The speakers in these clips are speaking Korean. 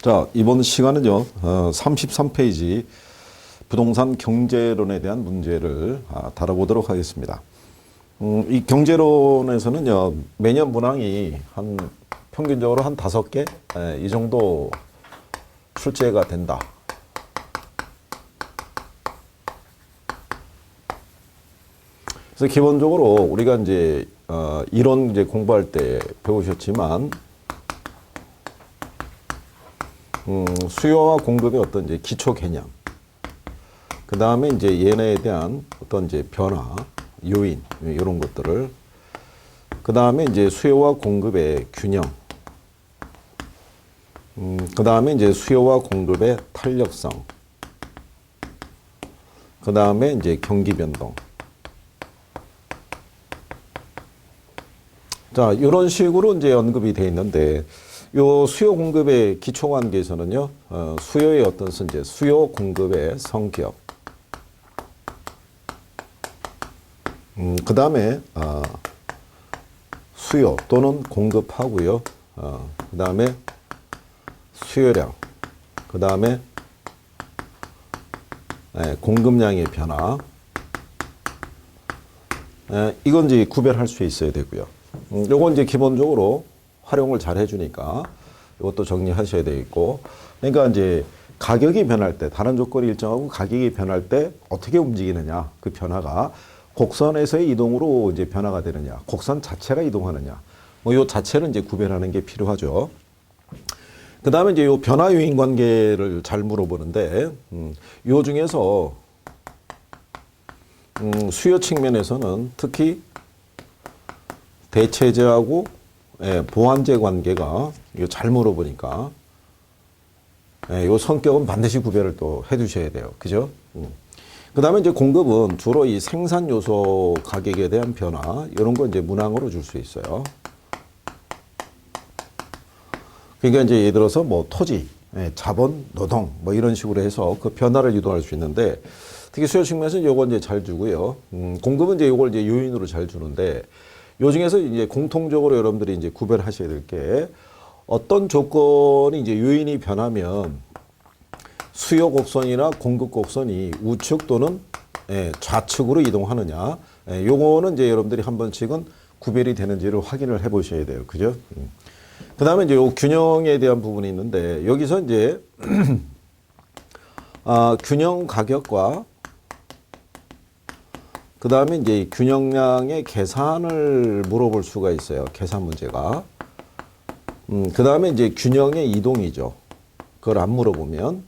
자, 이번 시간은요, 33페이지 부동산 경제론에 대한 문제를 다뤄보도록 하겠습니다. 이 경제론에서는요, 매년 문항이 평균적으로 한 5개, 이 정도 출제가 된다. 그래서 기본적으로 우리가 이제, 이론 이제 공부할 때 배우셨지만, 수요와 공급의 어떤 이제 기초 개념, 그 다음에 이제 얘네에 대한 어떤 이제 변화, 요인, 이런 것들을, 그 다음에 이제 수요와 공급의 균형, 그 다음에 이제 수요와 공급의 탄력성, 그 다음에 이제 경기 변동. 자, 이런 식으로 이제 언급이 되어 있는데, 요 수요 공급의 기초 관계에서는요, 수요의 어떤 이제 수요 공급의 성격, 그 다음에 수요 또는 공급하고요, 그 다음에 수요량, 그 다음에 공급량의 변화, 이건 이제 구별할 수 있어야 되고요. 요건 이제 기본적으로 활용을 잘 해주니까 이것도 정리하셔야 되겠고, 그러니까 이제 가격이 변할 때, 다른 조건이 일정하고 가격이 변할 때 어떻게 움직이느냐, 그 변화가 곡선에서의 이동으로 이제 변화가 되느냐, 곡선 자체가 이동하느냐, 뭐 요 자체는 이제 구별하는 게 필요하죠. 그 다음에 이제 요 변화 요인 관계를 잘 물어보는데, 요 중에서 수요 측면에서는 특히 대체제하고 보완제 관계가 이거 잘 물어보니까 이 성격은 반드시 구별을 또 해두셔야 돼요. 그죠? 그 다음에 이제 공급은 주로 이 생산 요소 가격에 대한 변화, 이런 거 이제 문항으로 줄 수 있어요. 그러니까 이제 예를 들어서 뭐 토지, 자본, 노동, 뭐 이런 식으로 해서 그 변화를 유도할 수 있는데, 특히 수요 측면에서는 요거 이제 잘 주고요. 공급은 이제 요걸 이제 요인으로 잘 주는데, 요 중에서 이제 공통적으로 여러분들이 이제 구별하셔야 될 게, 어떤 조건이 이제 요인이 변하면 수요 곡선이나 공급 곡선이 우측 또는 좌측으로 이동하느냐, 요거는 이제 여러분들이 한 번씩은 구별이 되는지를 확인을 해 보셔야 돼요. 그죠? 그 다음에 이제 요 균형에 대한 부분이 있는데, 여기서 이제, 균형 가격과 그 다음에 이제 균형량의 계산을 물어볼 수가 있어요. 계산 문제가. 그 다음에 이제 균형의 이동이죠. 그걸 안 물어보면.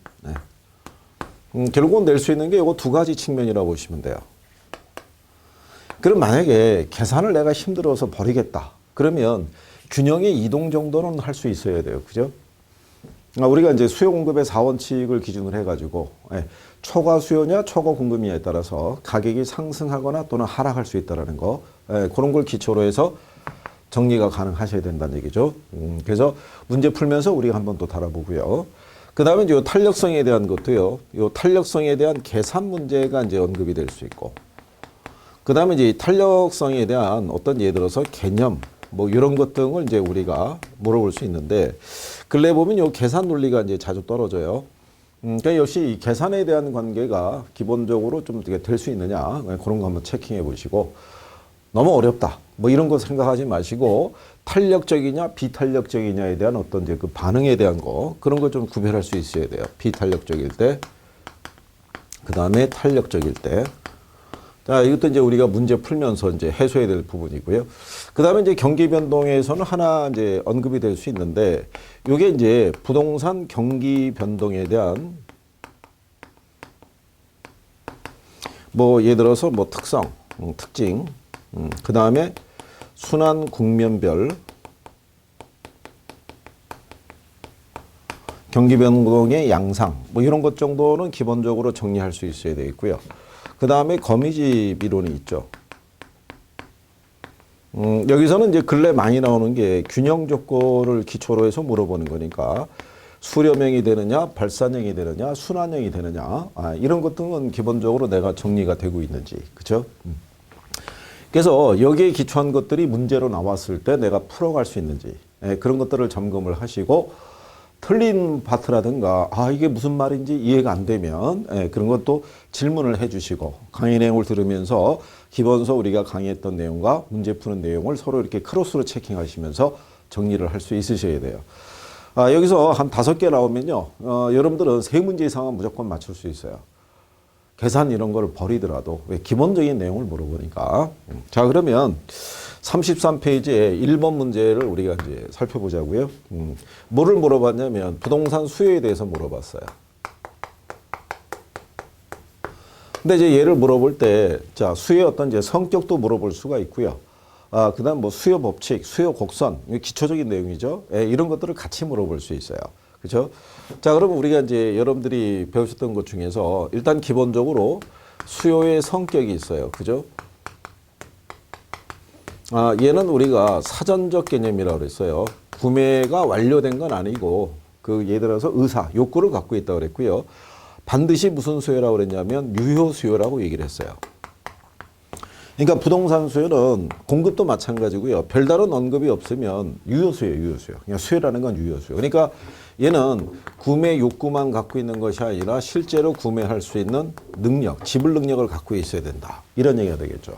결국은 낼 수 있는 게 이거 두 가지 측면이라고 보시면 돼요. 그럼 만약에 계산을 내가 힘들어서 버리겠다. 그러면 균형의 이동 정도는 할 수 있어야 돼요. 그죠? 우리가 이제 수요 공급의 4원칙을 기준으로 해가지고, 초과 수요냐 초과 공급이냐에 따라서 가격이 상승하거나 또는 하락할 수 있다는 거, 그런 걸 기초로 해서 정리가 가능하셔야 된다는 얘기죠. 그래서 문제 풀면서 우리가 한번 또 다뤄보고요. 그 다음에 이제 요 탄력성에 대한 것도요, 요 탄력성에 대한 계산 문제가 이제 언급이 될 수 있고, 그 다음에 이제 탄력성에 대한 어떤 예를 들어서 개념, 뭐 이런 것 등을 이제 우리가 물어볼 수 있는데, 근래 보면 요 계산 논리가 이제 자주 떨어져요. 그러니까 역시 이 계산에 대한 관계가 기본적으로 좀 어떻게 될 수 있느냐, 그런 거 한번 체킹해 보시고, 너무 어렵다, 뭐 이런 거 생각하지 마시고, 탄력적이냐 비탄력적이냐에 대한 어떤 이제 그 반응에 대한 거, 그런 거 좀 구별할 수 있어야 돼요. 비탄력적일 때, 그 다음에 탄력적일 때. 자, 이것도 이제 우리가 문제 풀면서 이제 해소해야 될 부분이고요. 그 다음에 이제 경기 변동에서는 하나 이제 언급이 될 수 있는데, 요게 이제 부동산 경기 변동에 대한 뭐 예를 들어서 뭐 특성, 특징, 그 다음에 순환 국면별 경기 변동의 양상, 뭐 이런 것 정도는 기본적으로 정리할 수 있어야 되겠고요. 그 다음에 거미집 이론이 있죠. 여기서는 이제 근래 많이 나오는 게 균형 조건을 기초로 해서 물어보는 거니까, 수렴형이 되느냐, 발산형이 되느냐, 순환형이 되느냐, 이런 것들은 기본적으로 내가 정리가 되고 있는지, 그죠? 그래서 여기에 기초한 것들이 문제로 나왔을 때 내가 풀어갈 수 있는지, 그런 것들을 점검을 하시고, 틀린 파트라든가 이게 무슨 말인지 이해가 안 되면 그런 것도 질문을 해주시고 강의 내용을 들으면서 기본서 우리가 강의했던 내용과 문제 푸는 내용을 서로 이렇게 크로스로 체킹하시면서 정리를 할 수 있으셔야 돼요. 여기서 한 5개 나오면요. 여러분들은 3문제 이상은 무조건 맞출 수 있어요. 계산 이런 거를 버리더라도 왜 기본적인 내용을 물어보니까. 자, 그러면 33페이지에 1번 문제를 우리가 이제 살펴보자고요. 뭐를 물어봤냐면 부동산 수요에 대해서 물어봤어요. 근데 이제 얘를 물어볼 때, 자, 수요의 어떤 이제 성격도 물어볼 수가 있고요. 그다음 뭐 수요 법칙, 수요 곡선, 기초적인 내용이죠. 이런 것들을 같이 물어볼 수 있어요. 그렇죠? 자, 그러면 우리가 이제 여러분들이 배우셨던 것 중에서 일단 기본적으로 수요의 성격이 있어요. 그죠? 얘는 우리가 사전적 개념이라고 그랬어요. 구매가 완료된 건 아니고 예를 들어서 의사, 욕구를 갖고 있다고 그랬고요. 반드시 무슨 수요라고 그랬냐면 유효 수요라고 얘기를 했어요. 그러니까 부동산 수요는 공급도 마찬가지고요. 별다른 언급이 없으면 유효 수요, 유효 수요. 그냥 수요라는 건 유효 수요. 그러니까 얘는 구매 욕구만 갖고 있는 것이 아니라 실제로 구매할 수 있는 능력, 지불 능력을 갖고 있어야 된다. 이런 얘기가 되겠죠.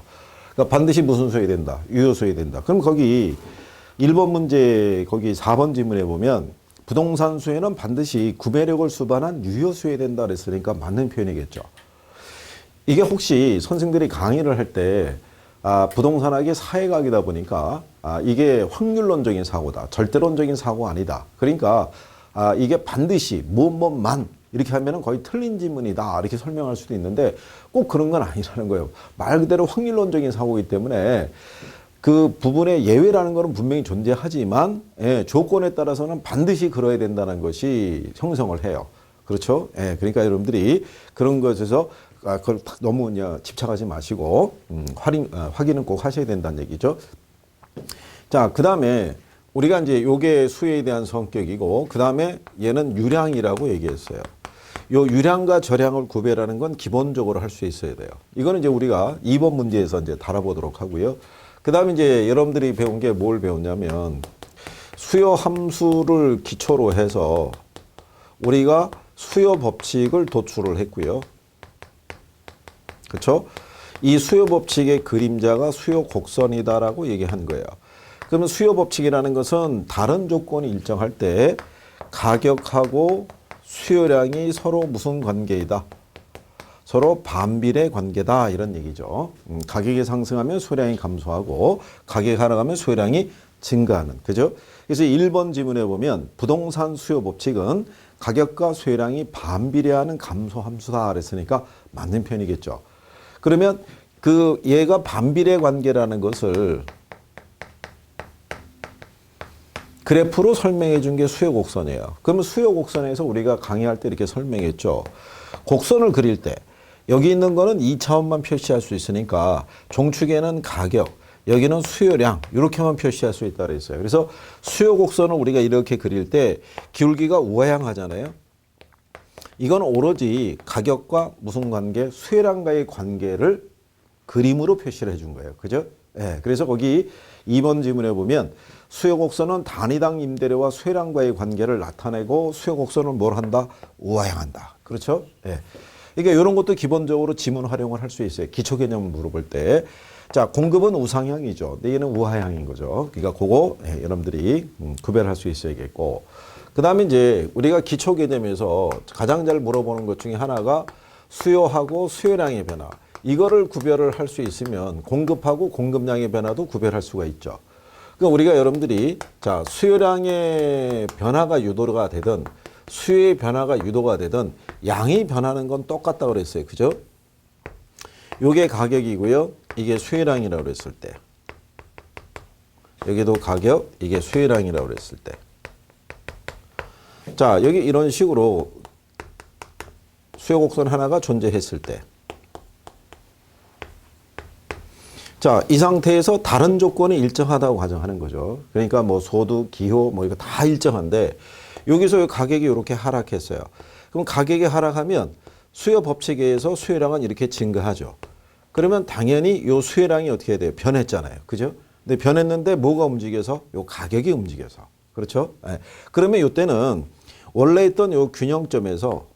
그러니까 반드시 무슨 수요야 된다. 유효 수요야 된다. 그럼 거기 1번 문제 거기 4번 지문에 보면 부동산 수요는 반드시 구매력을 수반한 유효 수요야 된다 그랬으니까 맞는 표현이겠죠. 이게 혹시 선생들이 강의를 할 때 부동산학이 사회학이다 보니까 이게 확률론적인 사고다. 절대론적인 사고가 아니다. 그러니까 이게 반드시 뭐뭐만 이렇게 하면은 거의 틀린 지문이다. 이렇게 설명할 수도 있는데 꼭 그런 건 아니라는 거예요. 말 그대로 확률론적인 사고이기 때문에 그 부분의 예외라는 것은 분명히 존재하지만 조건에 따라서는 반드시 그러야 된다는 것이 형성을 해요. 그렇죠? 그러니까 여러분들이 그런 것에서 그걸 너무 집착하지 마시고 확인은 꼭 하셔야 된다는 얘기죠. 자, 그 다음에 우리가 이제 요게 수요에 대한 성격이고 그 다음에 얘는 유량이라고 얘기했어요. 요 유량과 저량을 구별하는 건 기본적으로 할 수 있어야 돼요. 이거는 이제 우리가 2번 문제에서 이제 다뤄보도록 하고요. 그 다음에 이제 여러분들이 배운 게 뭘 배웠냐면 수요 함수를 기초로 해서 우리가 수요 법칙을 도출을 했고요. 그렇죠? 이 수요 법칙의 그림자가 수요 곡선이다라고 얘기한 거예요. 그러면 수요 법칙이라는 것은 다른 조건이 일정할 때 가격하고 수요량이 서로 무슨 관계이다? 서로 반비례 관계다 이런 얘기죠. 가격이 상승하면 수요량이 감소하고 가격이 하락하면 수요량이 증가하는. 그죠? 그래서 1번 지문에 보면 부동산 수요 법칙은 가격과 수요량이 반비례하는 감소 함수다 그랬으니까 맞는 편이겠죠. 그러면 얘가 반비례 관계라는 것을 그래프로 설명해 준 게 수요 곡선이에요. 그러면 수요 곡선에서 우리가 강의할 때 이렇게 설명했죠. 곡선을 그릴 때 여기 있는 거는 2차원만 표시할 수 있으니까 종축에는 가격, 여기는 수요량 이렇게만 표시할 수 있다 그랬어요. 그래서 수요 곡선을 우리가 이렇게 그릴 때 기울기가 우하향하잖아요. 이건 오로지 가격과 무슨 관계, 수요량과의 관계를 그림으로 표시를 해준 거예요. 그죠? 그래서 거기 2번 지문에 보면 수요 곡선은 단위당 임대료와 수요량과의 관계를 나타내고 수요 곡선을 뭘 한다? 우하향한다. 그렇죠? 그러니까 이런 것도 기본적으로 지문 활용을 할 수 있어요. 기초 개념을 물어볼 때. 자, 공급은 우상향이죠. 근데 얘는 우하향인 거죠. 그러니까 그거 여러분들이 구별할 수 있어야겠고. 그 다음에 이제 우리가 기초 개념에서 가장 잘 물어보는 것 중에 하나가 수요하고 수요량의 변화. 이거를 구별을 할 수 있으면 공급하고 공급량의 변화도 구별할 수가 있죠. 그러니까 우리가 여러분들이 자, 수요량의 변화가 유도가 되든 수요의 변화가 유도가 되든 양이 변하는 건 똑같다고 그랬어요. 그죠? 요게 가격이고요. 이게 수요량이라고 그랬을 때. 여기도 가격, 이게 수요량이라고 그랬을 때. 자, 여기 이런 식으로 수요 곡선 하나가 존재했을 때. 자, 이 상태에서 다른 조건이 일정하다고 가정하는 거죠. 그러니까 뭐 소득, 기호, 뭐 이거 다 일정한데 여기서 가격이 이렇게 하락했어요. 그럼 가격이 하락하면 수요 법칙에 의해서 수요량은 이렇게 증가하죠. 그러면 당연히 요 수요량이 어떻게 돼요? 변했잖아요. 그죠? 근데 변했는데 뭐가 움직여서? 요 가격이 움직여서. 그렇죠? 그러면 이때는 원래 있던 요 균형점에서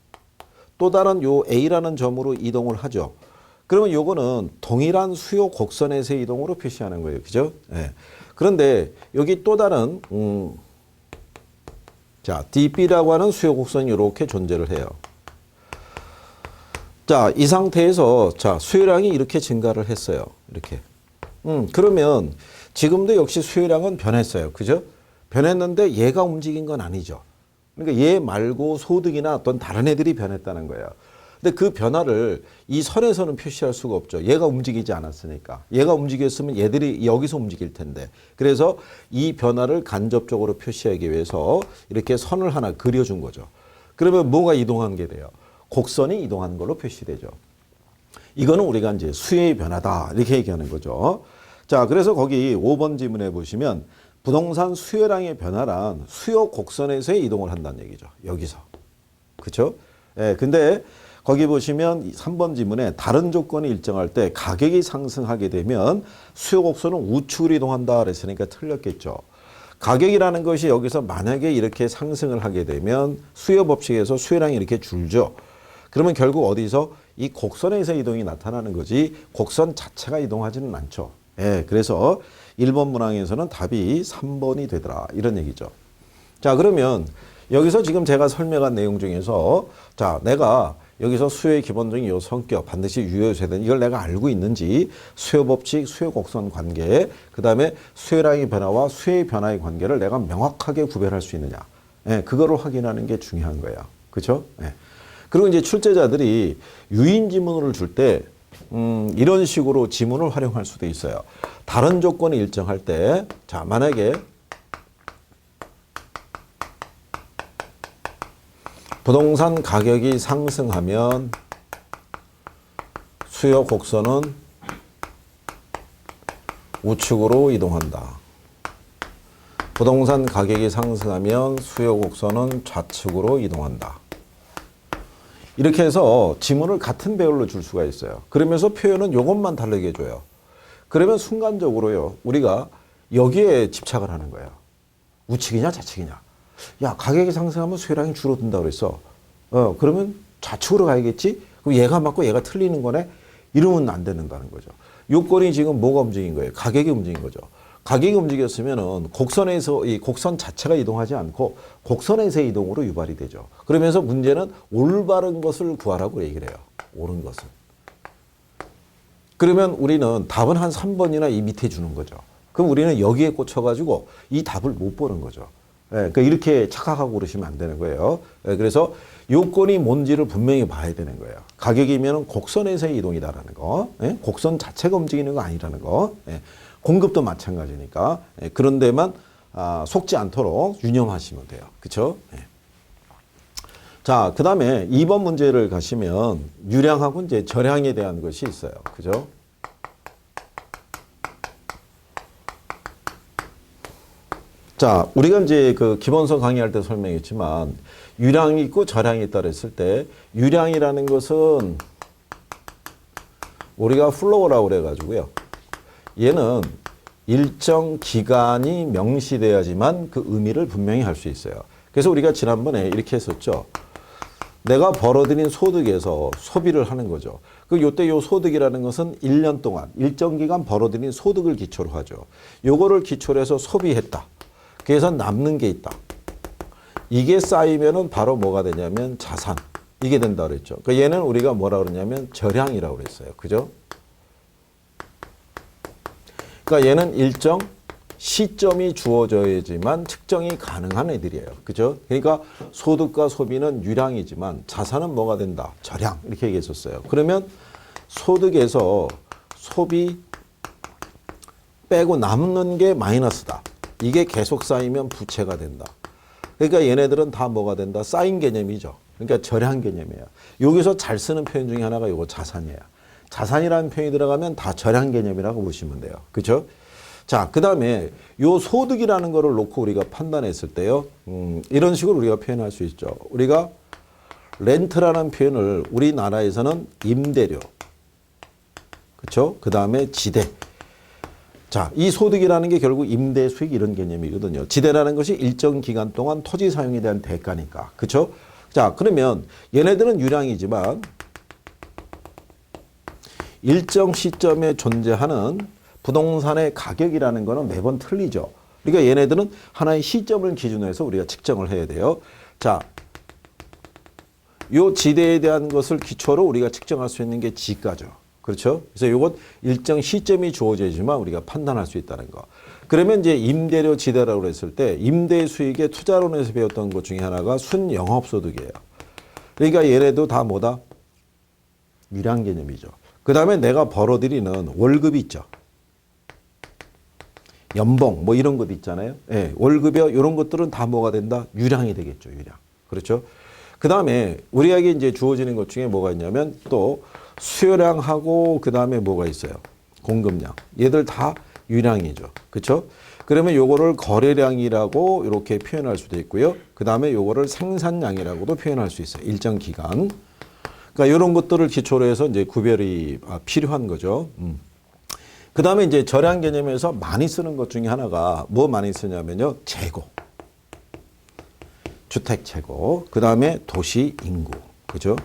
또 다른 요 A라는 점으로 이동을 하죠. 그러면 요거는 동일한 수요 곡선에서의 이동으로 표시하는 거예요. 그죠? 예. 그런데 여기 또 다른 자, DB라고 하는 수요 곡선이 이렇게 존재를 해요. 자, 이 상태에서 자, 수요량이 이렇게 증가를 했어요. 이렇게. 그러면 지금도 역시 수요량은 변했어요. 그죠? 변했는데 얘가 움직인 건 아니죠. 그러니까 얘 말고 소득이나 어떤 다른 애들이 변했다는 거예요. 근데 그 변화를 이 선에서는 표시할 수가 없죠. 얘가 움직이지 않았으니까. 얘가 움직였으면 얘들이 여기서 움직일 텐데. 그래서 이 변화를 간접적으로 표시하기 위해서 이렇게 선을 하나 그려준 거죠. 그러면 뭐가 이동한 게 돼요? 곡선이 이동한 걸로 표시되죠. 이거는 우리가 이제 수요의 변화다. 이렇게 얘기하는 거죠. 자, 그래서 거기 5번 지문에 보시면 부동산 수요량의 변화란 수요 곡선에서의 이동을 한다는 얘기죠. 여기서. 그렇죠? 예, 근데 거기 보시면 3번 지문에 다른 조건이 일정할 때 가격이 상승하게 되면 수요 곡선은 우측으로 이동한다 그랬으니까 틀렸겠죠. 가격이라는 것이 여기서 만약에 이렇게 상승을 하게 되면 수요 법칙에서 수요량이 이렇게 줄죠. 그러면 결국 어디서 이 곡선에서 이동이 나타나는 거지 곡선 자체가 이동하지는 않죠. 예, 그래서 1번 문항에서는 답이 3번이 되더라. 이런 얘기죠. 자, 그러면 여기서 지금 제가 설명한 내용 중에서 자, 내가 여기서 수요의 기본적인 요 성격 반드시 유효해야 되는 이걸 내가 알고 있는지 수요 법칙, 수요 곡선 관계, 그다음에 수요량의 변화와 수요의 변화의 관계를 내가 명확하게 구별할 수 있느냐. 예, 그거를 확인하는 게 중요한 거예요. 그렇죠? 예. 그리고 이제 출제자들이 유인 지문을 줄 때 이런 식으로 지문을 활용할 수도 있어요. 다른 조건이 일정할 때, 자, 만약에 부동산 가격이 상승하면 수요 곡선은 우측으로 이동한다. 부동산 가격이 상승하면 수요 곡선은 좌측으로 이동한다. 이렇게 해서 지문을 같은 배열로 줄 수가 있어요. 그러면서 표현은 이것만 다르게 해줘요. 그러면 순간적으로요, 우리가 여기에 집착을 하는 거예요. 우측이냐 좌측이냐. 야, 가격이 상승하면 수요량이 줄어든다고 그랬어. 그러면 좌측으로 가야겠지? 그럼 얘가 맞고 얘가 틀리는 거네? 이러면 안 된다는 거죠. 요건이 지금 뭐가 움직인 거예요? 가격이 움직인 거죠. 가격이 움직였으면은 곡선에서 이 곡선 자체가 이동하지 않고 곡선에서의 이동으로 유발이 되죠. 그러면서 문제는 올바른 것을 구하라고 얘기를 해요. 옳은 것을. 그러면 우리는 답은 한 3번이나 이 밑에 주는 거죠. 그럼 우리는 여기에 꽂혀가지고 이 답을 못 보는 거죠. 예, 그러니까 이렇게 착각하고 그러시면 안 되는 거예요. 예, 그래서 요건이 뭔지를 분명히 봐야 되는 거예요. 가격이면 곡선에서의 이동이다라는 거, 예? 곡선 자체가 움직이는 거 아니라는 거, 예? 공급도 마찬가지니까 예, 그런 데만 속지 않도록 유념하시면 돼요. 그렇죠? 예. 자, 그 다음에 2번 문제를 가시면 유량하고 이제 저량에 대한 것이 있어요. 그죠? 자, 우리가 이제 그 기본서 강의할 때 설명했지만 유량이 있고 저량이 있다 그랬을 때 유량이라는 것은 우리가 플로우라고 그래가지고요. 얘는 일정 기간이 명시돼야지만 그 의미를 분명히 할 수 있어요. 그래서 우리가 지난번에 이렇게 했었죠. 내가 벌어들인 소득에서 소비를 하는 거죠. 그 요때 요 소득이라는 것은 1년 동안 일정 기간 벌어들인 소득을 기초로 하죠. 요거를 기초로 해서 소비했다. 그래서 남는 게 있다. 이게 쌓이면은 바로 뭐가 되냐면 자산. 이게 된다 그랬죠. 그러니까 얘는 우리가 뭐라 그러냐면 저량이라고 그랬어요. 그죠? 그러니까 얘는 일정 시점이 주어져야지만 측정이 가능한 애들이에요. 그죠? 그러니까 소득과 소비는 유량이지만 자산은 뭐가 된다? 저량. 이렇게 얘기했었어요. 그러면 소득에서 소비 빼고 남는 게 마이너스다. 이게 계속 쌓이면 부채가 된다. 그러니까 얘네들은 다 뭐가 된다? 쌓인 개념이죠. 그러니까 저량 개념이에요. 여기서 잘 쓰는 표현 중에 하나가 이거 자산이에요. 자산이라는 표현이 들어가면 다 저량 개념이라고 보시면 돼요. 그렇죠? 자, 그 다음에 요 소득이라는 거를 놓고 우리가 판단했을 때요. 이런 식으로 우리가 표현할 수 있죠. 우리가 렌트라는 표현을 우리나라에서는 임대료, 그렇죠? 그 다음에 지대. 자, 이 소득이라는 게 결국 임대 수익 이런 개념이거든요. 지대라는 것이 일정 기간 동안 토지 사용에 대한 대가니까. 그렇죠? 자, 그러면 얘네들은 유량이지만 일정 시점에 존재하는 부동산의 가격이라는 거는 매번 틀리죠. 그러니까 얘네들은 하나의 시점을 기준으로 해서 우리가 측정을 해야 돼요. 자, 요 지대에 대한 것을 기초로 우리가 측정할 수 있는 게 지가죠. 그렇죠? 그래서 요것 일정 시점이 주어지지만 우리가 판단할 수 있다는 거. 그러면 이제 임대료 지대라고 했을 때 임대 수익의 투자론에서 배웠던 것 중에 하나가 순영업소득이에요. 그러니까 얘네도 다 뭐다? 유량 개념이죠. 그 다음에 내가 벌어들이는 월급이 있죠. 연봉 뭐 이런 것 있잖아요. 예, 월급이요 이런 것들은 다 뭐가 된다? 유량이 되겠죠. 유량. 그렇죠? 그 다음에 우리에게 이제 주어지는 것 중에 뭐가 있냐면 또 수요량하고 그 다음에 뭐가 있어요? 공급량. 얘들 다 유량이죠. 그렇죠? 그러면 요거를 거래량이라고 이렇게 표현할 수도 있고요. 그 다음에 요거를 생산량이라고도 표현할 수 있어요. 일정 기간. 그러니까 이런 것들을 기초로 해서 이제 구별이 필요한 거죠. 그 다음에 이제 절약 개념에서 많이 쓰는 것 중에 하나가 뭐 많이 쓰냐면요. 재고. 주택 재고. 그 다음에 도시 인구. 그죠?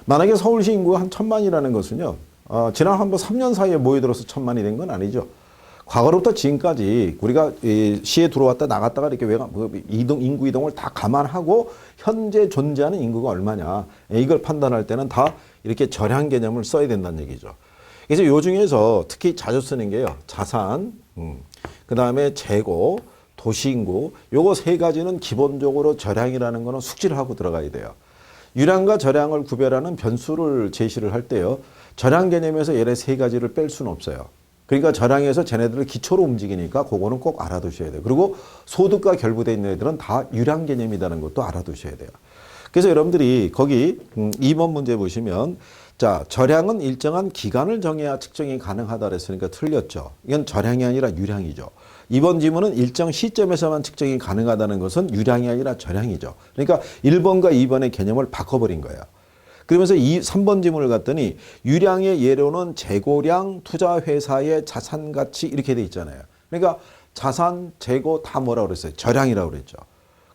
만약에 서울시 인구가 한 1000만이라는 것은요. 지난 한번 3년 사이에 모여들어서 1000만이 된 건 아니죠. 과거로부터 지금까지 우리가 시에 들어왔다 나갔다가 이렇게 인구 이동을 다 감안하고 현재 존재하는 인구가 얼마냐. 이걸 판단할 때는 다 이렇게 절약 개념을 써야 된다는 얘기죠. 그래서 요 중에서 특히 자주 쓰는 게요. 자산, 그 다음에 재고, 도시인구. 요거 세 가지는 기본적으로 절약이라는 거는 숙지를 하고 들어가야 돼요. 유량과 절약을 구별하는 변수를 제시를 할 때요. 절약 개념에서 얘네 세 가지를 뺄 수는 없어요. 그러니까 절약에서 쟤네들을 기초로 움직이니까 그거는 꼭 알아두셔야 돼요. 그리고 소득과 결부되어 있는 애들은 다 유량 개념이라는 것도 알아두셔야 돼요. 그래서 여러분들이 거기 2번 문제 보시면 자, 절약은 일정한 기간을 정해야 측정이 가능하다 그랬으니까 틀렸죠. 이건 절약이 아니라 유량이죠. 이번 지문은 일정 시점에서만 측정이 가능하다는 것은 유량이 아니라 절약이죠. 그러니까 1번과 2번의 개념을 바꿔버린 거예요. 그러면서 3번 지문을 갔더니 유량의 예로는 재고량, 투자회사의 자산가치 이렇게 돼 있잖아요. 그러니까 자산, 재고 다 뭐라고 그랬어요? 절약이라고 그랬죠.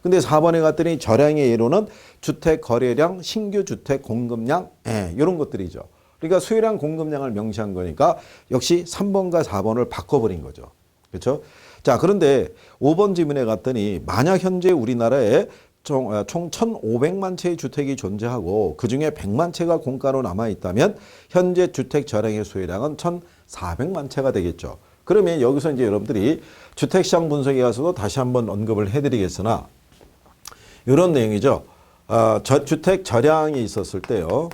근데 4번에 갔더니 절약의 예로는 주택 거래량, 신규 주택 공급량, 이런 것들이죠. 그러니까 수요량 공급량을 명시한 거니까 역시 3번과 4번을 바꿔버린 거죠. 그렇죠? 자, 그런데 5번 지문에 갔더니 만약 현재 우리나라에 총 1,500만 채의 주택이 존재하고 그중에 100만 채가 공가로 남아있다면 현재 주택 절약의 수요량은 1,400만 채가 되겠죠. 그러면 여기서 이제 여러분들이 주택시장 분석에 가서도 다시 한번 언급을 해드리겠으나 이런 내용이죠. 주택 절약이 있었을 때요.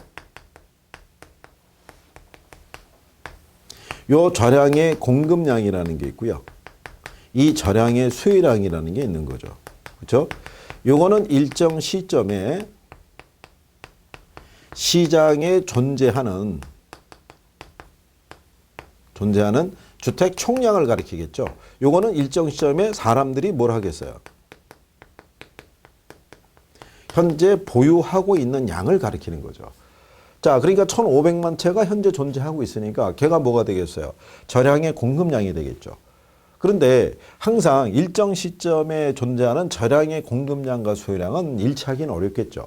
요 절약의 공급량이라는 게 있고요. 이 절약의 수요량이라는 게 있는 거죠. 그렇죠? 요거는 일정 시점에 시장에 존재하는 주택 총량을 가리키겠죠. 요거는 일정 시점에 사람들이 뭘 하겠어요? 현재 보유하고 있는 양을 가리키는 거죠. 자, 그러니까 1,500만 채가 현재 존재하고 있으니까 걔가 뭐가 되겠어요? 절약의 공급량이 되겠죠. 그런데 항상 일정 시점에 존재하는 절약의 공급량과 수요량은 일치하기는 어렵겠죠.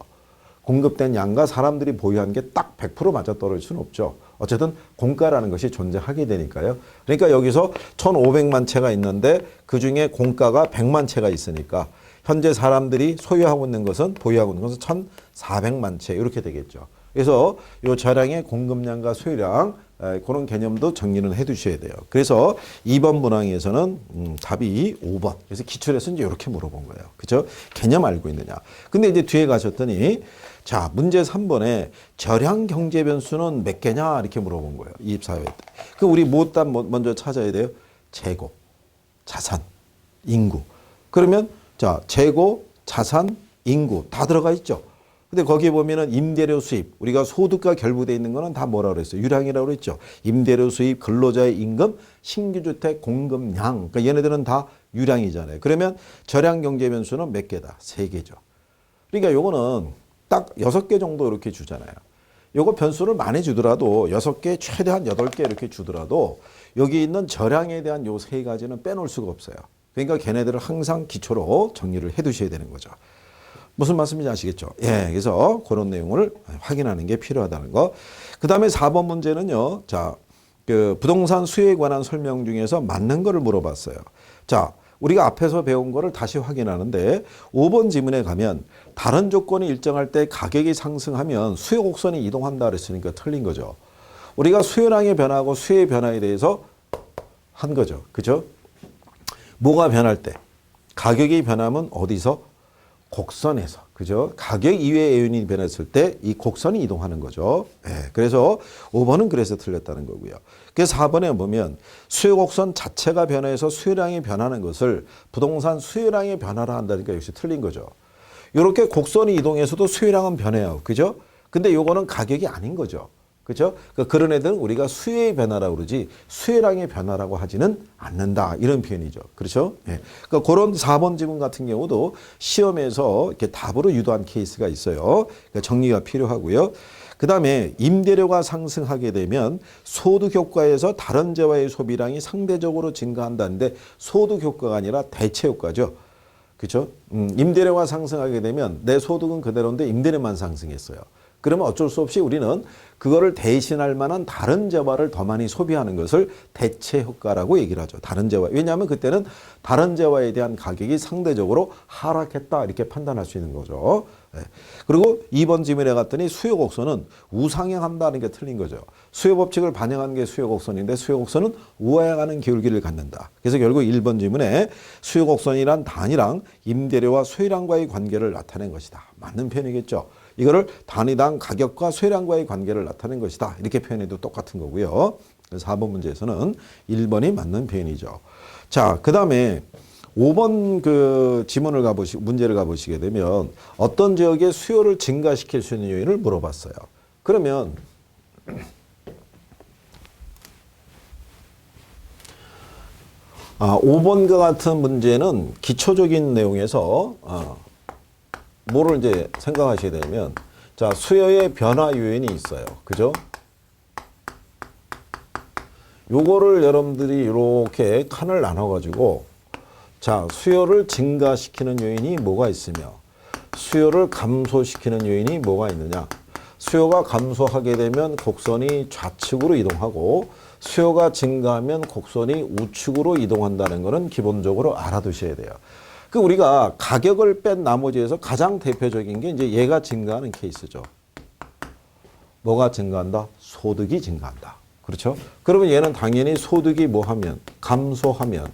공급된 양과 사람들이 보유한 게 딱 100% 맞아떨어질 수는 없죠. 어쨌든 공가라는 것이 존재하게 되니까요. 그러니까 여기서 1,500만 채가 있는데 그중에 공가가 100만 채가 있으니까 현재 사람들이 소유하고 있는 것은 보유하고 있는 것은 1,400만 채 이렇게 되겠죠. 그래서 이 절약의 공급량과 수요량 그런 개념도 정리는 해 두셔야 돼요. 그래서 2번 문항에서는 답이 5번. 그래서 기출에서 이제 이렇게 물어본 거예요. 그죠? 개념 알고 있느냐. 근데 이제 뒤에 가셨더니 자, 문제 3번에 절약 경제 변수는 몇 개냐 이렇게 물어본 거예요. 24회 때. 그 우리 무엇 먼저 찾아야 돼요? 재고, 자산, 인구. 그러면 자, 재고, 자산, 인구 다 들어가 있죠. 근데 거기에 보면은 임대료 수입, 우리가 소득과 결부되어 있는 거는 다 뭐라고 그랬어요? 유량이라고 그랬죠. 임대료 수입, 근로자의 임금, 신규주택 공급량. 그러니까 얘네들은 다 유량이잖아요. 그러면 절약 경제 변수는 몇 개다? 3개죠. 그러니까 요거는 딱 6개 정도 이렇게 주잖아요. 요거 변수를 많이 주더라도 6개, 최대한 8개 이렇게 주더라도 여기 있는 절량에 대한 요 3가지는 빼놓을 수가 없어요. 그러니까 걔네들을 항상 기초로 정리를 해 두셔야 되는 거죠. 무슨 말씀인지 아시겠죠? 예, 그래서 그런 내용을 확인하는 게 필요하다는 거. 그 다음에 4번 문제는요. 자, 그 부동산 수요에 관한 설명 중에서 맞는 거를 물어봤어요. 자, 우리가 앞에서 배운 거를 다시 확인하는데 5번 지문에 가면 다른 조건이 일정할 때 가격이 상승하면 수요 곡선이 이동한다 그랬으니까 틀린 거죠. 우리가 수요량의 변화하고 수요의 변화에 대해서 한 거죠. 그죠? 뭐가 변할 때? 가격이 변하면 어디서? 곡선에서. 그죠? 가격 이외의 요인이 변했을 때 이 곡선이 이동하는 거죠. 예, 그래서 5번은 그래서 틀렸다는 거고요. 그래서 4번에 보면 수요 곡선 자체가 변해서 수요량이 변하는 것을 부동산 수요량의 변화라 한다니까 역시 틀린 거죠. 이렇게 곡선이 이동해서도 수요량은 변해요. 그죠? 근데 요거는 가격이 아닌 거죠. 그죠? 그러니까 그런 애들은 우리가 수요의 변화라고 그러지 수요량의 변화라고 하지는 않는다. 이런 표현이죠. 그렇죠? 예. 그러니까 그런 4번 지문 같은 경우도 시험에서 이렇게 답으로 유도한 케이스가 있어요. 그러니까 정리가 필요하고요. 그 다음에 임대료가 상승하게 되면 소득 효과에서 다른 재화의 소비량이 상대적으로 증가한다는데 소득 효과가 아니라 대체 효과죠. 그렇죠? 임대료가 상승하게 되면 내 소득은 그대로인데 임대료만 상승했어요. 그러면 어쩔 수 없이 우리는 그거를 대신할 만한 다른 재화를 더 많이 소비하는 것을 대체 효과라고 얘기를 하죠. 다른 재화. 왜냐하면 그때는 다른 재화에 대한 가격이 상대적으로 하락했다 이렇게 판단할 수 있는 거죠. 네. 그리고 2번 지문에 갔더니 수요 곡선은 우상향한다는 게 틀린 거죠. 수요 법칙을 반영한 게 수요 곡선인데 수요 곡선은 우하향하는 기울기를 갖는다. 그래서 결국 1번 지문에 수요 곡선이란 단위랑 임대료와 수요량과의 관계를 나타낸 것이다. 맞는 표현이겠죠. 이거를 단위당 가격과 수요량과의 관계를 나타낸 것이다. 이렇게 표현해도 똑같은 거고요. 그래서 4번 문제에서는 1번이 맞는 표현이죠. 자, 그 다음에 5번 그 지문을 문제를 가보시게 되면 어떤 지역의 수요를 증가시킬 수 있는 요인을 물어봤어요. 그러면 5번과 같은 문제는 기초적인 내용에서 뭐를 이제 생각하시게 되면 자, 수요의 변화 요인이 있어요. 그죠? 요거를 여러분들이 이렇게 칸을 나눠 가지고 자, 수요를 증가시키는 요인이 뭐가 있으며 수요를 감소시키는 요인이 뭐가 있느냐. 수요가 감소하게 되면 곡선이 좌측으로 이동하고 수요가 증가하면 곡선이 우측으로 이동한다는 것은 기본적으로 알아두셔야 돼요. 그 우리가 가격을 뺀 나머지에서 가장 대표적인 게 이제 얘가 증가하는 케이스죠. 뭐가 증가한다? 소득이 증가한다. 그렇죠? 그러면 얘는 당연히 소득이 뭐 하면? 감소하면.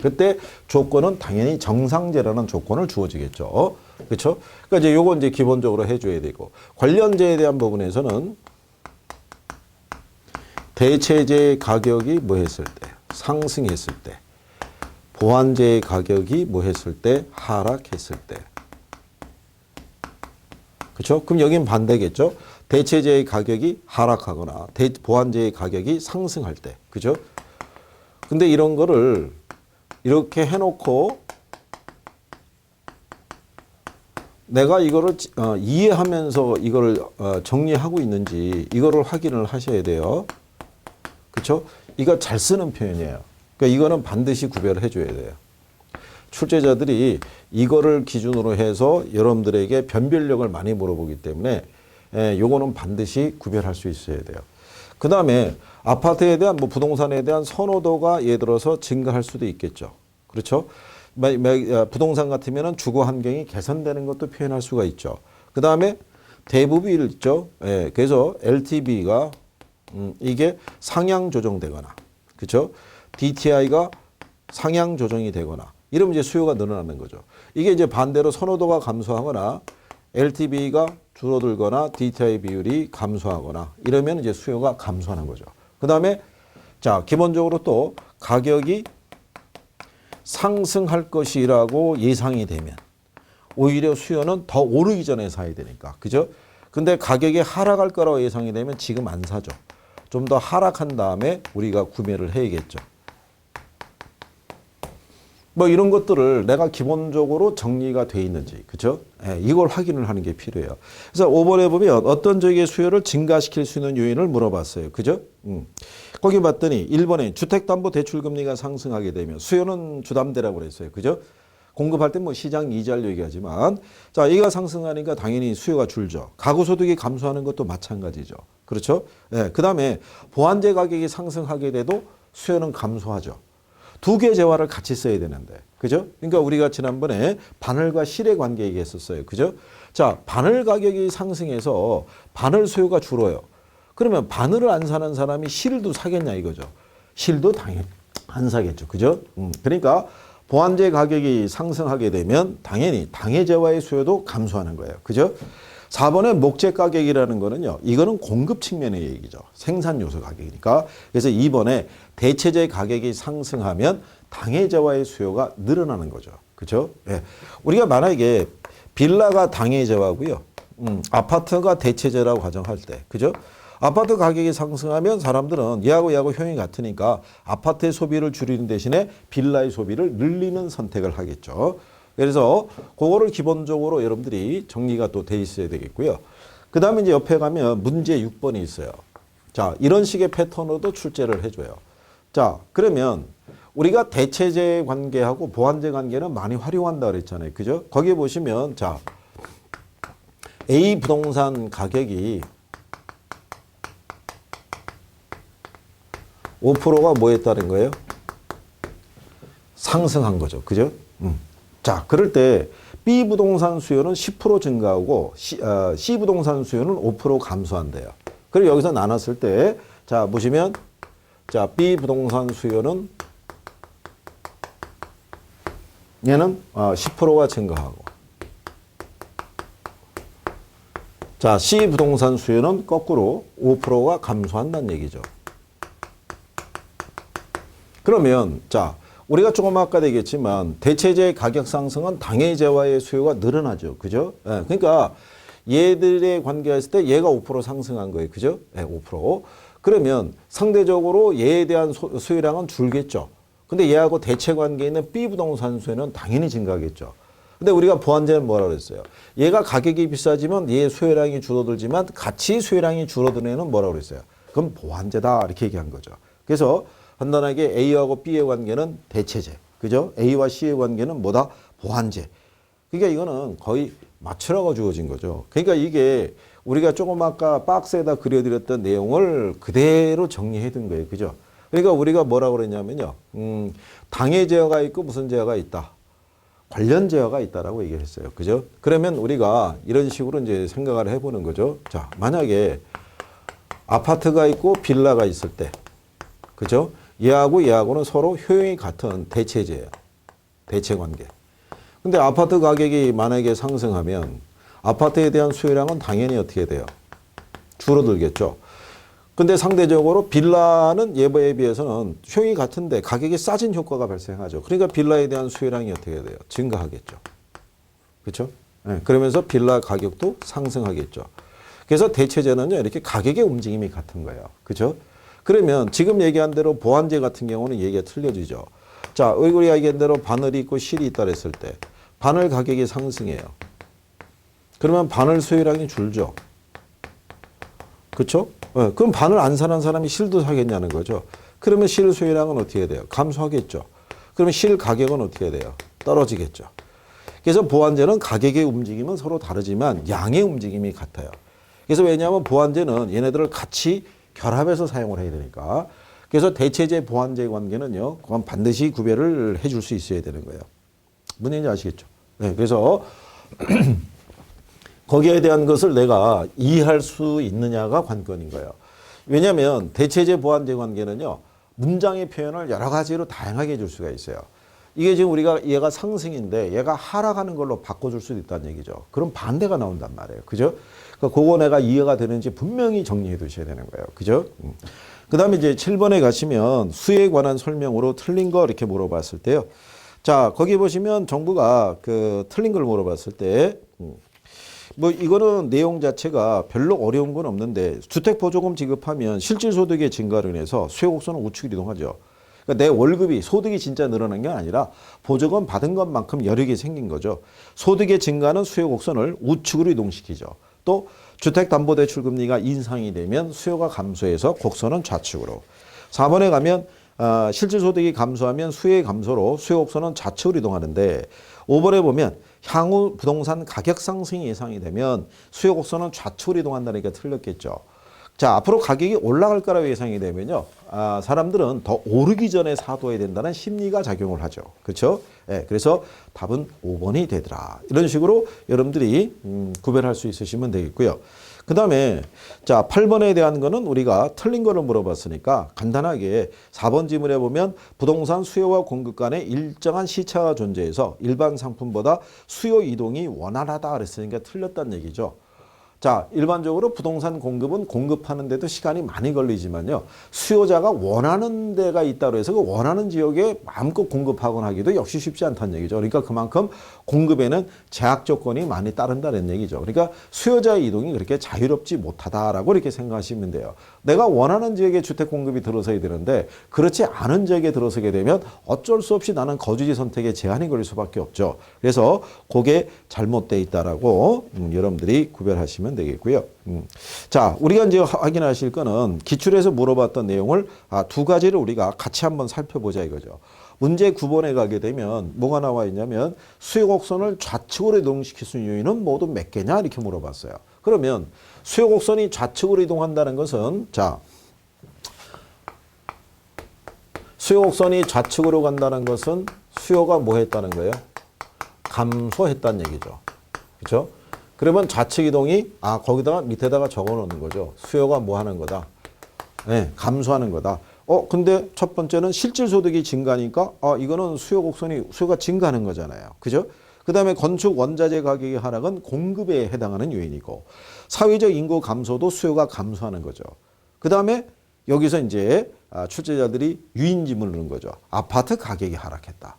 그때 조건은 당연히 정상재라는 조건을 주어지겠죠. 그렇죠? 그러니까 이제 요거 이제 기본적으로 해줘야 되고. 관련재에 대한 부분에서는 대체재의 가격이 뭐 했을 때? 상승했을 때. 보완재의 가격이 뭐 했을 때? 하락했을 때. 그렇죠? 그럼 여긴 반대겠죠? 대체재의 가격이 하락하거나 보완재의 가격이 상승할 때. 그죠? 근데 이런 거를 이렇게 해놓고 내가 이거를 이해하면서 이거를 정리하고 있는지 이거를 확인을 하셔야 돼요. 그렇죠? 이거 잘 쓰는 표현이에요. 그러니까 이거는 반드시 구별을 해줘야 돼요. 출제자들이 이거를 기준으로 해서 여러분들에게 변별력을 많이 물어보기 때문에 요거는 반드시 구별할 수 있어야 돼요. 그 다음에 아파트에 대한 뭐 부동산에 대한 선호도가 예를 들어서 증가할 수도 있겠죠. 그렇죠? 부동산 같으면 주거 환경이 개선되는 것도 표현할 수가 있죠. 그 다음에 대부비를 있죠. 예, 그래서 LTV가 이게 상향 조정되거나, 그렇죠? DTI가 상향 조정이 되거나 이러면 이제 수요가 늘어나는 거죠. 이게 이제 반대로 선호도가 감소하거나 LTV가 줄어들거나 DTI 비율이 감소하거나 이러면 이제 수요가 감소하는 거죠. 그 다음에 자, 기본적으로 또 가격이 상승할 것이라고 예상이 되면 오히려 수요는 더 오르기 전에 사야 되니까. 그죠? 근데 가격이 하락할 거라고 예상이 되면 지금 안 사죠. 좀 더 하락한 다음에 우리가 구매를 해야겠죠. 뭐 이런 것들을 내가 기본적으로 정리가 돼 있는지, 그죠? 예, 이걸 확인을 하는 게 필요해요. 그래서 5번에 보면 어떤 적의 수요를 증가시킬 수 있는 요인을 물어봤어요. 그죠? 거기 봤더니 1번에 주택담보대출금리가 상승하게 되면 수요는 주담대라고 그랬어요. 그죠? 공급할 때 뭐 시장 이자를 얘기하지만, 자, 얘가 상승하니까 당연히 수요가 줄죠. 가구소득이 감소하는 것도 마찬가지죠. 그렇죠? 예, 그 다음에 보완제 가격이 상승하게 돼도 수요는 감소하죠. 두 개의 재화를 같이 써야 되는데, 그죠? 그러니까 우리가 지난번에 바늘과 실의 관계 얘기했었어요. 그죠? 자, 바늘 가격이 상승해서 바늘 수요가 줄어요. 그러면 바늘을 안 사는 사람이 실도 사겠냐 이거죠. 실도 당연히 안 사겠죠. 그죠? 그러니까 보완제 가격이 상승하게 되면 당연히 당해재화의 수요도 감소하는 거예요. 그죠? 4번의 목재 가격이라는 거는요. 이거는 공급 측면의 얘기죠. 생산 요소 가격이니까. 그래서 2번에 대체재 가격이 상승하면 당해재화의 수요가 늘어나는 거죠. 그죠? 예. 우리가 만약에 빌라가 당해재화고요. 아파트가 대체재라고 가정할 때. 그죠? 아파트 가격이 상승하면 사람들은 얘하고 효용이 같으니까 아파트의 소비를 줄이는 대신에 빌라의 소비를 늘리는 선택을 하겠죠. 그래서 그거를 기본적으로 여러분들이 정리가 또 돼 있어야 되겠고요. 그 다음에 이제 옆에 가면 문제 6번이 있어요. 자, 이런 식의 패턴으로도 출제를 해줘요. 자, 그러면 우리가 대체재 관계하고 보완재 관계는 많이 활용한다 그랬잖아요. 그죠? 거기 보시면, 자, A 부동산 가격이 5%가 뭐 했다는 거예요? 상승한 거죠. 그죠? 자, 그럴 때 B 부동산 수요는 10% 증가하고 C 부동산 수요는 5% 감소한대요. 그리고 여기서 나눴을 때, 자, 보시면, 자, B 부동산 수요는 얘는 10%가 증가하고, 자, C 부동산 수요는 거꾸로 5%가 감소한다는 얘기죠. 그러면, 자, 우리가 조금 아까도 얘기했지만 대체재 가격 상승은 당해재화의 수요가 늘어나죠. 그죠? 예, 그러니까 얘들의 관계했을 때 얘가 5% 상승한 거예요. 그죠? 예, 5%. 그러면 상대적으로 얘에 대한 수요량은 줄겠죠. 근데 얘하고 대체 관계에 있는 B 부동산 수요는 당연히 증가하겠죠. 근데 우리가 보완재는 뭐라고 그랬어요? 얘가 가격이 비싸지면 얘의 수요량이 줄어들지만 같이 수요량이 줄어드는 애는 뭐라고 그랬어요? 그럼 보완재다 이렇게 얘기한 거죠. 그래서 간단하게 A하고 B의 관계는 대체재. 그죠? A와 C의 관계는 뭐다? 보완재. 그러니까 이거는 거의 맞추라고 주어진 거죠. 그러니까 이게 우리가 조금 아까 박스에다 그려드렸던 내용을 그대로 정리해 둔 거예요. 그죠? 그러니까 우리가 뭐라고 그랬냐면요. 당해 제어가 있고 무슨 제어가 있다. 관련 제어가 있다라고 얘기를 했어요. 그죠? 그러면 우리가 이런 식으로 이제 생각을 해보는 거죠. 자, 만약에 아파트가 있고 빌라가 있을 때. 그죠? 얘하고는 서로 효용이 같은 대체재예요. 대체관계. 근데 아파트 가격이 만약에 상승하면 아파트에 대한 수요량은 당연히 어떻게 돼요? 줄어들겠죠. 근데 상대적으로 빌라는 예보에 비해서는 효용이 같은데 가격이 싸진 효과가 발생하죠. 그러니까 빌라에 대한 수요량이 어떻게 돼요? 증가하겠죠. 그렇죠? 네, 그러면서 빌라 가격도 상승하겠죠. 그래서 대체재는요, 이렇게 가격의 움직임이 같은 거예요. 그렇죠? 그러면 지금 얘기한 대로 보완재 같은 경우는 얘기가 틀려지죠. 자, 우리가 얘기한 대로 바늘이 있고 실이 있다 그랬을 때 바늘 가격이 상승해요. 그러면 바늘 수요량이 줄죠. 그렇죠? 네, 그럼 바늘 안 사는 사람이 실도 사겠냐는 거죠. 그러면 실 수요량은 어떻게 돼요? 감소하겠죠. 그러면 실 가격은 어떻게 돼요? 떨어지겠죠. 그래서 보완재는 가격의 움직임은 서로 다르지만 양의 움직임이 같아요. 그래서 왜냐하면 보완재는 얘네들을 같이 결합해서 사용을 해야 되니까. 그래서 대체재 보완재 관계는요, 그건 반드시 구별을 해줄 수 있어야 되는 거예요. 무슨 얘기인지 아시겠죠? 네, 그래서 거기에 대한 것을 내가 이해할 수 있느냐가 관건인 거예요. 왜냐하면 대체재 보완재 관계는요, 문장의 표현을 여러 가지로 다양하게 해줄 수가 있어요. 이게 지금 우리가 얘가 상승인데 얘가 하락하는 걸로 바꿔줄 수도 있다는 얘기죠. 그럼 반대가 나온단 말이에요. 그죠? 그러니까 그거 내가 이해가 되는지 분명히 정리해 두셔야 되는 거예요. 그죠? 그 다음에 이제 7번에 가시면 수에 관한 설명으로 틀린 거 이렇게 물어봤을 때요. 자, 거기 보시면 정부가 그 틀린 걸 물어봤을 때, 뭐 이거는 내용 자체가 별로 어려운 건 없는데 주택보조금 지급하면 실질소득의 증가로 인해서 수요 곡선은 우측으로 이동하죠. 그러니까 내 월급이 소득이 진짜 늘어난 게 아니라 보조금 받은 것만큼 여력이 생긴 거죠. 소득의 증가는 수요 곡선을 우측으로 이동시키죠. 또 주택담보대출금리가 인상이 되면 수요가 감소해서 곡선은 좌측으로. 4번에 가면 실질소득이 감소하면 수요의 감소로 수요 곡선은 좌측으로 이동하는데 5번에 보면 향후 부동산 가격 상승이 예상이 되면 수요 곡선은 좌측으로 이동한다니까 틀렸겠죠. 자, 앞으로 가격이 올라갈 거라고 예상이 되면요. 사람들은 더 오르기 전에 사둬야 된다는 심리가 작용을 하죠. 그렇죠? 예, 그래서 답은 5번이 되더라. 이런 식으로 여러분들이 구별할 수 있으시면 되겠고요. 그 다음에 자 8번에 대한 거는 우리가 틀린 거를 물어봤으니까 간단하게 4번 지문에 보면 부동산 수요와 공급 간에 일정한 시차가 존재해서 일반 상품보다 수요 이동이 원활하다 그랬으니까 틀렸다는 얘기죠. 자, 일반적으로 부동산 공급은 공급하는 데도 시간이 많이 걸리지만요. 수요자가 원하는 데가 있다고 해서 그 원하는 지역에 마음껏 공급하거나 하기도 역시 쉽지 않다는 얘기죠. 그러니까 그만큼 공급에는 제약 조건이 많이 따른다는 얘기죠. 그러니까 수요자의 이동이 그렇게 자유롭지 못하다라고 이렇게 생각하시면 돼요. 내가 원하는 지역에 주택 공급이 들어서야 되는데 그렇지 않은 지역에 들어서게 되면 어쩔 수 없이 나는 거주지 선택에 제한이 걸릴 수밖에 없죠. 그래서 그게 잘못되어 있다라고 여러분들이 구별하시면 되겠고요. 자, 우리가 이제 확인하실 거는 기출에서 물어봤던 내용을 두 가지를 우리가 같이 한번 살펴보자 이거죠. 문제 9번에 가게 되면 뭐가 나와 있냐면 수요 곡선을 좌측으로 이동시킬 수 있는 요인은 모두 몇 개냐 이렇게 물어봤어요. 그러면 수요 곡선이 좌측으로 이동한다는 것은 자, 수요 곡선이 좌측으로 간다는 것은 수요가 뭐 했다는 거예요? 감소했다는 얘기죠. 그렇죠? 그러면 좌측 이동이 거기다가 밑에다가 적어 놓는 거죠. 수요가 뭐 하는 거다? 네, 감소하는 거다. 근데 첫 번째는 실질 소득이 증가니까 이거는 수요가 증가하는 거잖아요. 그죠? 그다음에 건축 원자재 가격의 하락은 공급에 해당하는 요인이고 사회적 인구 감소도 수요가 감소하는 거죠. 그다음에 여기서 이제 출제자들이 유인지문을 넣는 거죠. 아파트 가격이 하락했다.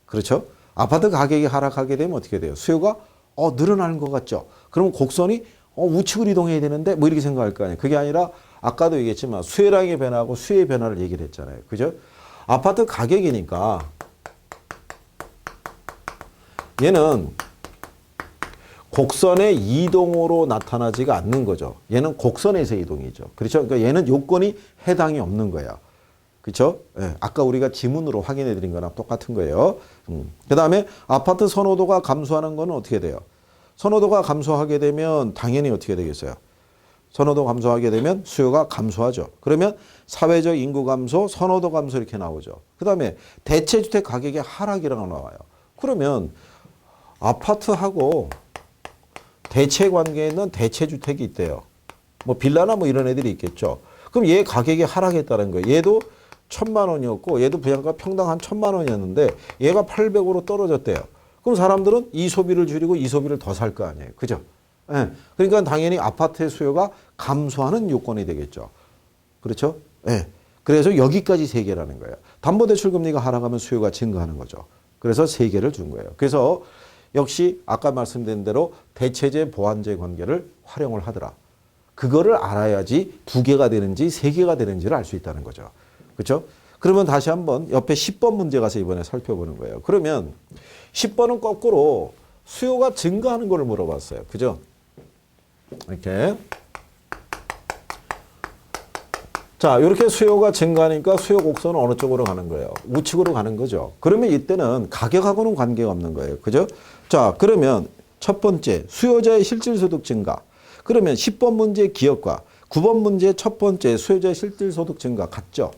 그렇죠? 아파트 가격이 하락하게 되면 어떻게 돼요? 수요가 늘어나는 것 같죠. 그럼 곡선이 우측으로 이동해야 되는데 뭐 이렇게 생각할 거 아니에요. 그게 아니라 아까도 얘기했지만 수요량의 변화하고 수요의 변화를 얘기를 했잖아요. 그죠? 아파트 가격이니까 얘는 곡선의 이동으로 나타나지가 않는 거죠. 얘는 곡선에서 이동이죠. 그렇죠? 그러니까 얘는 요건이 해당이 없는 거예요. 그렇죠? 예, 아까 우리가 지문으로 확인해 드린 거랑 똑같은 거예요. 그다음에 아파트 선호도가 감소하는 거는 어떻게 돼요? 선호도가 감소하게 되면 당연히 어떻게 되겠어요? 선호도 감소하게 되면 수요가 감소하죠. 그러면 사회적 인구 감소, 선호도 감소 이렇게 나오죠. 그다음에 대체주택 가격의 하락이라고 나와요. 그러면 아파트하고 대체 관계에 있는 대체주택이 있대요. 뭐 빌라나 뭐 이런 애들이 있겠죠. 그럼 얘 가격이 하락했다는 거예요. 얘도 1,000만 원이었고 얘도 분양가 평당 한 1,000만 원이었는데 얘가 800으로 떨어졌대요. 그럼 사람들은 이 소비를 줄이고 이 소비를 더 살 거 아니에요. 그죠? 예. 그러니까 당연히 아파트의 수요가 감소하는 요건이 되겠죠. 그렇죠? 예. 그래서 여기까지 세 개라는 거예요. 담보대출 금리가 하락하면 수요가 증가하는 거죠. 그래서 세 개를 준 거예요. 그래서 역시 아까 말씀드린 대로 대체재 보완재 관계를 활용을 하더라. 그거를 알아야지 두 개가 되는지 세 개가 되는지를 알 수 있다는 거죠. 그렇죠? 그러면 다시 한번 옆에 10번 문제 가서 이번에 살펴보는 거예요. 그러면 10번은 거꾸로 수요가 증가하는 걸 물어봤어요. 그죠? 이렇게. 자, 이렇게 수요가 증가하니까 수요 곡선은 어느 쪽으로 가는 거예요? 우측으로 가는 거죠. 그러면 이때는 가격하고는 관계가 없는 거예요. 그죠? 자, 그러면 첫 번째, 수요자의 실질소득 증가. 그러면 10번 문제 기업과 9번 문제 첫 번째 수요자의 실질소득 증가 같죠?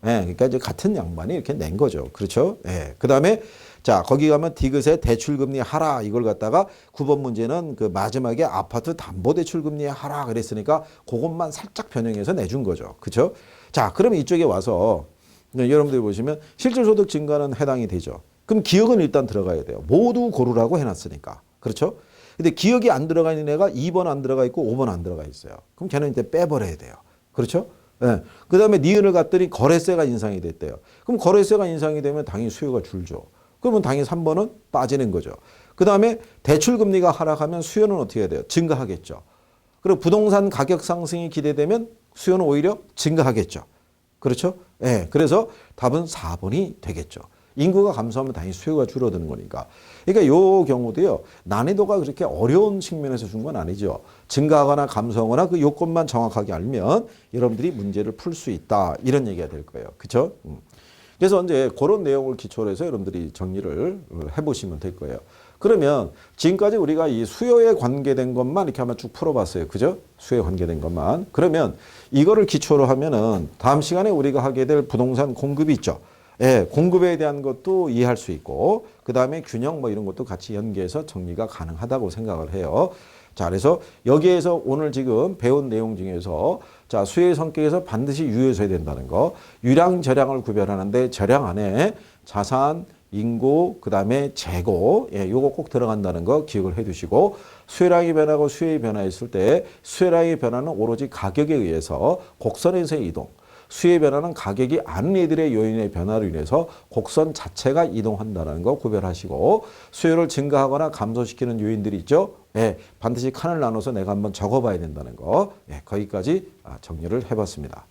예, 그러니까 이제 같은 양반이 이렇게 낸 거죠. 그렇죠? 예. 그 다음에 자, 거기 가면 디귿의 대출금리 하락 이걸 갖다가 9번 문제는 그 마지막에 아파트 담보대출금리 하락 그랬으니까 그것만 살짝 변형해서 내준 거죠. 그렇죠? 자, 그럼 이쪽에 와서 여러분들이 보시면 실질소득 증가는 해당이 되죠. 그럼 기억은 일단 들어가야 돼요. 모두 고르라고 해놨으니까. 그렇죠? 근데 기억이 안 들어가 있는 애가 2번 안 들어가 있고 5번 안 들어가 있어요. 그럼 걔는 이제 빼버려야 돼요. 그렇죠? 예. 그 다음에 니은을 갔더니 거래세가 인상이 됐대요. 그럼 거래세가 인상이 되면 당연히 수요가 줄죠. 그러면 당연히 3번은 빠지는 거죠. 그 다음에 대출금리가 하락하면 수요는 어떻게 해야 돼요? 증가하겠죠. 그리고 부동산 가격 상승이 기대되면 수요는 오히려 증가하겠죠. 그렇죠? 예. 그래서 답은 4번이 되겠죠. 인구가 감소하면 당연히 수요가 줄어드는 거니까. 그러니까 요 경우도요, 난이도가 그렇게 어려운 측면에서 준 건 아니죠. 증가하거나 감소하거나 그 요건만 정확하게 알면 여러분들이 문제를 풀 수 있다. 이런 얘기가 될 거예요. 그렇죠? 그래서 이제 그런 내용을 기초로 해서 여러분들이 정리를 해보시면 될 거예요. 그러면 지금까지 우리가 이 수요에 관계된 것만 이렇게 한번 쭉 풀어봤어요. 그죠? 수요에 관계된 것만. 그러면 이거를 기초로 하면은 다음 시간에 우리가 하게 될 부동산 공급이 있죠. 예, 공급에 대한 것도 이해할 수 있고, 그 다음에 균형 뭐 이런 것도 같이 연계해서 정리가 가능하다고 생각을 해요. 자, 그래서 여기에서 오늘 지금 배운 내용 중에서 자, 수요의 성격에서 반드시 유효해야 된다는 거. 유량, 저량을 구별하는데 저량 안에 자산, 인구, 그 다음에 재고, 예, 요거 꼭 들어간다는 거 기억을 해 두시고, 수요량이 변하고 수요의 변화했을 때 수요량의 변화는 오로지 가격에 의해서 곡선에서의 이동, 수요의 변화는 가격이 아는 이들의 요인의 변화로 인해서 곡선 자체가 이동한다는 거 구별하시고, 수요를 증가하거나 감소시키는 요인들이 있죠. 예, 반드시 칸을 나눠서 내가 한번 적어봐야 된다는 거. 예, 거기까지 정리를 해봤습니다.